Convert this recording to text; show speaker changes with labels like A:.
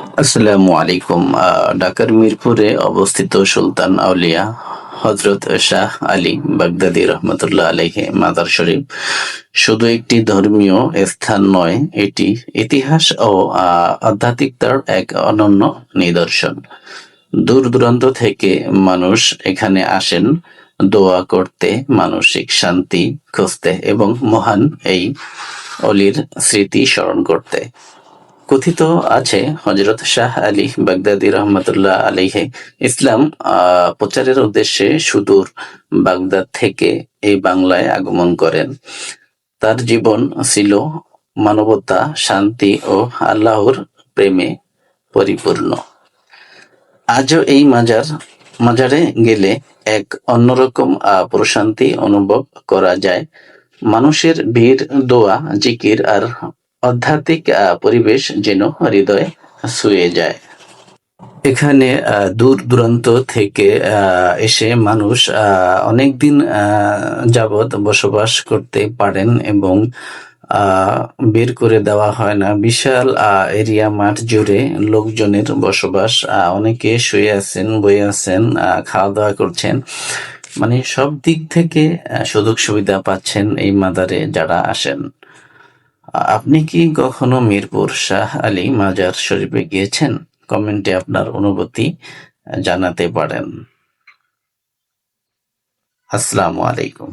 A: আসসালামু আলাইকুম। ঢাকার মিরপুরে অবস্থিত সুলতান আউলিয়া হযরত শাহ আলী বাগদাদী রহমতুল্লাহ আলাইহি মাজার শরীফ শুধু একটি ধর্মীয় স্থান নয়, এটি ইতিহাস ও আধ্যাত্মিকতার এক অনন্য নিদর্শন। দূর দূরান্ত থেকে মানুষ এখানে আসেন দোয়া করতে, মানসিক শান্তি খুঁজতে এবং মহান এই অলির স্মৃতি স্মরণ করতে। কথিত আছে হযরত শাহ আলী বাগদাদী রহমতুল্লাহ আলাইহি ইসলাম প্রচারের উদ্দেশ্যে সুদূর বাগদাদ থেকে এই বাংলায় আগমন করেন। তার জীবন ছিল মানবতা, শান্তি ও আল্লাহর প্রেমে পরিপূর্ণ। আজও এই মাজারে গেলে এক অন্যরকম প্রশান্তি অনুভব করা যায়। মানুষের ভিড়, দোয়া, জিকির আর আধ্যাত্মিক পরিবেশ যেন হৃদয় ছুঁয়ে যায়। এখানে দূর দূরান্ত থেকে এসে মানুষ অনেকদিন যাবৎ বসবাস করতে পারেন এবং বের করে দেওয়া হয় না। বিশাল এরিয়া মাঠ জুড়ে লোকজনের বসবাস। অনেকে শুয়ে আছেন, বয়ে আছেন, খাওয়া দাওয়া করছেন। মানে সব দিক থেকে সুযোগ সুবিধা পাচ্ছেন এই মাজারে যারা আসেন। আপনি কি কখনো মিরপুর শাহ আলী মাজার শরীফে গিয়েছেন? কমেন্টে আপনার অনুভূতি জানাতে পারেন। আসসালামু আলাইকুম।